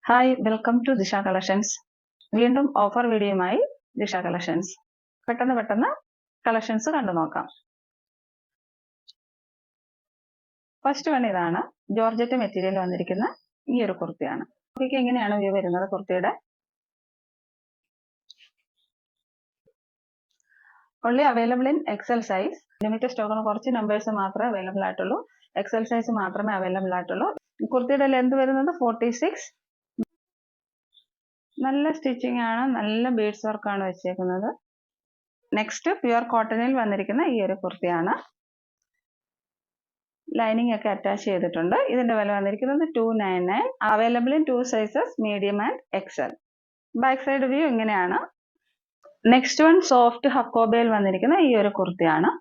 Hi, welcome to Disha collections. വീണ്ടും offer വീഡിയോയുമായി Disha collections. പെട്ടെന്ന് കളക്ഷൻസ് കണ്ടു നോക്കാം. ഫസ്റ്റ് വൺ ഇതാണ്. ജോർജറ്റ് മെറ്റീരിയൽ വന്നിരിക്കുന്ന ഈ ഒരു കുർത്തിയാണ്. കുർത്തിക്ക് എങ്ങനെയാണ് വ്യൂ വരുന്നത്? കുർത്തിയുടെ only available in XL size. Limited സ്റ്റോക്കിന് കുറച്ച് നമ്പേഴ്സ് മാത്രമേ അവൈലബിൾ ആയിട്ടുള്ളൂ. എക്സൽ സൈസ് മാത്രമേ അവൈലബിൾ ആയിട്ടുള്ളൂ. കുർത്തിയുടെ ലെന്ത് വരുന്നത് 46. നല്ല സ്റ്റിച്ചിങ് ആണ്, നല്ല ബീഡ്സ് വർക്കാണ് വെച്ചേക്കുന്നത്. നെക്സ്റ്റ് പ്യുവർ കോട്ടണിൽ വന്നിരിക്കുന്ന ഈ ഒരു കുർത്തിയാണ്. ലൈനിങ് ഒക്കെ അറ്റാച്ച് ചെയ്തിട്ടുണ്ട്. ഇതിന്റെ വില വന്നിരിക്കുന്നത് 299. Available in 2 sizes, medium and Excel. Back side view ഇങ്ങനെയാണ്. നെക്സ്റ്റ് വൺ സോഫ്റ്റ് ഹക്കോബയിൽ വന്നിരിക്കുന്ന ഈ ഒരു കുർത്തിയാണ്.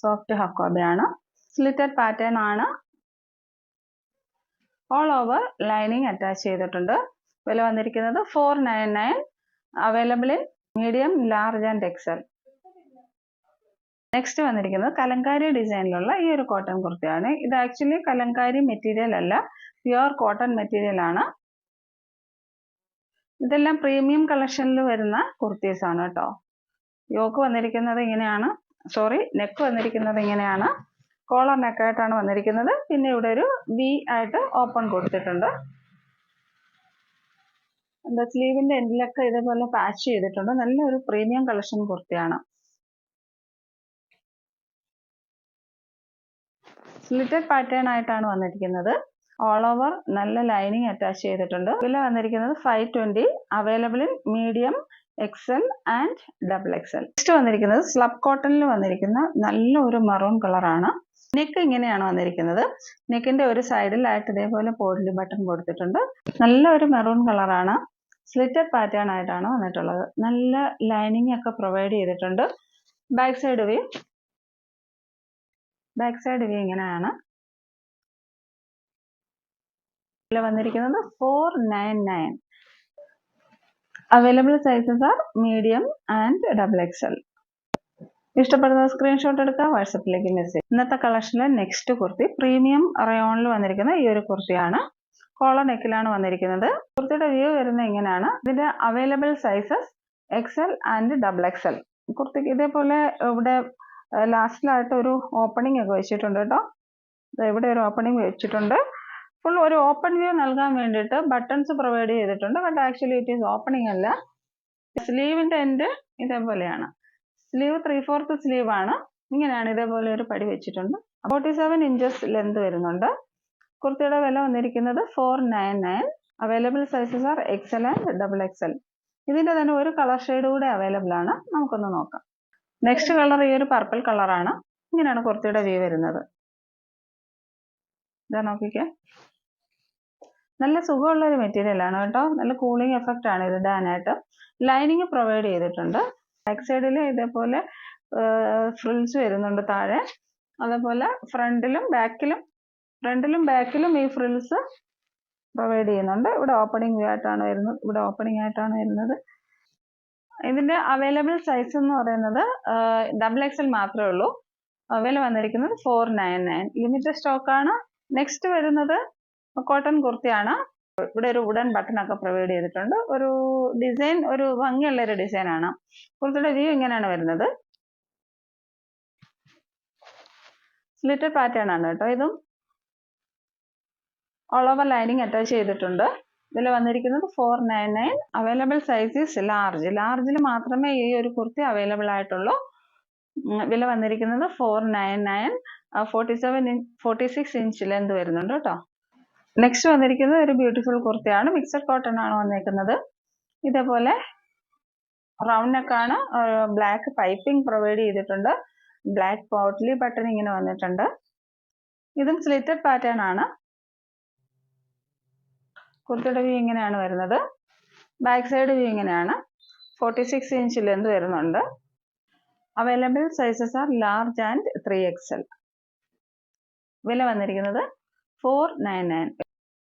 സോഫ്റ്റ് ഹക്കോബയാണ്. സ്ലിറ്റഡ് പാറ്റേൺ ആണ്. ഓൾ ഓവർ ലൈനിങ് അറ്റാച്ച് ചെയ്തിട്ടുണ്ട്. വില വന്നിരിക്കുന്നത് 499. Available in medium, large and Excel. Next വന്നിരിക്കുന്നത് കലങ്കാരി ഡിസൈനിലുള്ള ഈ ഒരു കോട്ടൺ കുർത്തിയാണ്. ഇത് ആക്ച്വലി കലങ്കാരി മെറ്റീരിയൽ അല്ല, പ്യുവർ കോട്ടൺ മെറ്റീരിയൽ ആണ്. ഇതെല്ലാം പ്രീമിയം കളക്ഷനിൽ വരുന്ന കുർത്തീസ് ആണ് കേട്ടോ. യോക്ക് വന്നിരിക്കുന്നത് ഇങ്ങനെയാണ്. നെക്ക് വന്നിരിക്കുന്നത് ഇങ്ങനെയാണ്. കോളർ നെക്കായിട്ടാണ് വന്നിരിക്കുന്നത്. പിന്നെ ഇവിടെ ഒരു വി ആയിട്ട് ഓപ്പൺ കൊടുത്തിട്ടുണ്ട്. എന്താ സ്ലീവിന്റെ എൻഡിലൊക്കെ ഇതേപോലെ പാച്ച് ചെയ്തിട്ടുണ്ട്. നല്ലൊരു പ്രീമിയം കളക്ഷൻ കുർത്തിയാണ്. സ്ലിറ്റഡ് പാറ്റേൺ ആയിട്ടാണ് വന്നിരിക്കുന്നത്. ഓൾ ഓവർ നല്ല ലൈനിങ് അറ്റാച്ച് ചെയ്തിട്ടുണ്ട്. വില വന്നിരിക്കുന്നത് 520. Available in medium, Excel and double Excel. Next വന്നിരിക്കുന്നത് സ്ലബ് കോട്ടണിൽ വന്നിരിക്കുന്ന നല്ല ഒരു മറൂൺ കളറാണ്. നെക്ക് ഇങ്ങനെയാണ് വന്നിരിക്കുന്നത്. നെക്കിന്റെ ഒരു സൈഡിലായിട്ട് ഇതേപോലെ പോഡ്ലി ബട്ടൺ കൊടുത്തിട്ടുണ്ട്. നല്ല ഒരു മെറൂൺ കളറാണ്. സ്ലിറ്റഡ് പാറ്റേൺ ആയിട്ടാണ് വന്നിട്ടുള്ളത്. നല്ല ലൈനിങ് ഒക്കെ പ്രൊവൈഡ് ചെയ്തിട്ടുണ്ട്. ബാക്ക് സൈഡ് വ്യൂ ഇങ്ങനെയാണ്. വില വന്നിരിക്കുന്നത് 499. Available sizes are medium and double XL. ഇഷ്ടപ്പെടുന്ന സ്ക്രീൻഷോട്ട് എടുക്കുക, വാട്സപ്പിലേക്ക് മെസ്സേജ്. ഇന്നത്തെ കളക്ഷനിലെ നെക്സ്റ്റ് കുർത്തി പ്രീമിയം റയോണിൽ വന്നിരിക്കുന്ന ഈ ഒരു കുർത്തിയാണ്. കോളർ നെക്കിലാണ് വന്നിരിക്കുന്നത്. കുർത്തിയുടെ വ്യൂ വരുന്നത് ഇങ്ങനെയാണ്. ഇതിന്റെ available sizes XL and double XL. കുർത്തിക്ക് ഇതേപോലെ ഇവിടെ ലാസ്റ്റിലായിട്ട് ഒരു ഓപ്പണിംഗ് ഒക്കെ വെച്ചിട്ടുണ്ട് കേട്ടോ. ഇവിടെ ഒരു ഓപ്പണിംഗ് വെച്ചിട്ടുണ്ട്. ഫുൾ ഒരു ഓപ്പൺ വ്യൂ നൽകാൻ വേണ്ടിയിട്ട് ബട്ടൺസ് പ്രൊവൈഡ് ചെയ്തിട്ടുണ്ട്. But actually it is opening അല്ല. സ്ലീവിന്റെ എൻഡ് ഇതേപോലെയാണ്. സ്ലീവ് 3/4 സ്ലീവ് ആണ്. ഇങ്ങനെയാണ്. ഇതേപോലെ ഒരു പടി വെച്ചിട്ടുണ്ട്. 47 ഇഞ്ചസ് ലെന്ത് വരുന്നുണ്ട്. കുർത്തിയുടെ വില വന്നിരിക്കുന്നത് 499. Available sizes are XL and double XL. ഇതിന്റെ തന്നെ ഒരു കളർ ഷെയ്ഡ് കൂടെ അവൈലബിൾ ആണ്. നമുക്കൊന്ന് നോക്കാം. നെക്സ്റ്റ് കളർ ഈ ഒരു പർപ്പിൾ കളറാണ്. ഇങ്ങനെയാണ് കുർത്തിയുടെ വ്യൂ വരുന്നത്. ഇതാ നോക്കിക്കേ. നല്ല സുഖമുള്ള ഒരു മെറ്റീരിയൽ ആണ് കേട്ടോ. നല്ല കൂളിംഗ് എഫക്റ്റ് ആണ് ഇത് ഇടാനായിട്ട്. ലൈനിങ് പ്രൊവൈഡ് ചെയ്തിട്ടുണ്ട്. ബാക്ക് സൈഡിൽ ഇതേപോലെ ഫ്രിൽസ് വരുന്നുണ്ട് താഴെ. അതേപോലെ ഫ്രണ്ടിലും ബാക്കിലും ഈ ഫ്രിൽസ് പ്രൊവൈഡ് ചെയ്യുന്നുണ്ട്. ഇവിടെ ഓപ്പണിംഗ് ആയിട്ടാണ് വരുന്നത്. ഇതിന്റെ അവൈലബിൾ സൈസ് എന്ന് പറയുന്നത് ഡബിൾ എക്സൽ മാത്രമേ ഉള്ളൂ. വില വന്നിരിക്കുന്നത് 499. ലിമിറ്റഡ് സ്റ്റോക്ക് ആണ്. നെക്സ്റ്റ് വരുന്നത് കോട്ടൺ കുർത്തിയാണ്. ഇവിടെ ഒരു വുഡൻ ബട്ടൺ ഒക്കെ പ്രൊവൈഡ് ചെയ്തിട്ടുണ്ട്. ഒരു ഡിസൈൻ, ഒരു ഭംഗിയുള്ള ഒരു ഡിസൈൻ ആണ്. കുർത്തിയുടെ വ്യൂ ഇങ്ങനെയാണ് വരുന്നത്. സ്ലിറ്റഡ് പാറ്റേൺ ആണ് കേട്ടോ. ഇതും ഓൾ ഓവർ ലൈനിങ് അറ്റാച്ച് ചെയ്തിട്ടുണ്ട്. ഇതിൽ വന്നിരിക്കുന്നത് 499. Available size is large. ലാർജിൽ മാത്രമേ ഈ ഒരു കുർത്തി അവൈലബിൾ ആയിട്ടുള്ളൂ. വില വന്നിരിക്കുന്നത് 499. 46 ഇഞ്ച് ലെന്ത് വരുന്നുണ്ട് കേട്ടോ. നെക്സ്റ്റ് വന്നിരിക്കുന്നത് ഒരു ബ്യൂട്ടിഫുൾ കുർത്തിയാണ്. മിക്സഡ് കോട്ടൺ ആണ് വന്നിരിക്കുന്നത്. ഇതേപോലെ റൗണ്ട് നെക്കാണ്. ബ്ലാക്ക് പൈപ്പിംഗ് പ്രൊവൈഡ് ചെയ്തിട്ടുണ്ട്. ബ്ലാക്ക് പോട്ട്ലി ബട്ടൺ ഇങ്ങനെ വന്നിട്ടുണ്ട്. ഇതും സ്ലിറ്റഡ് പാറ്റേൺ ആണ്. കുർത്തിയുടെ വ്യൂ ഇങ്ങനെയാണ് വരുന്നത്. ബാക്ക് സൈഡ് വ്യൂ ഇങ്ങനെയാണ്. 46 ഇഞ്ച് ലെന്ത് വരുന്നുണ്ട്. Available sizes R large and 3XL. വില വന്നിരിക്കുന്നത് 499.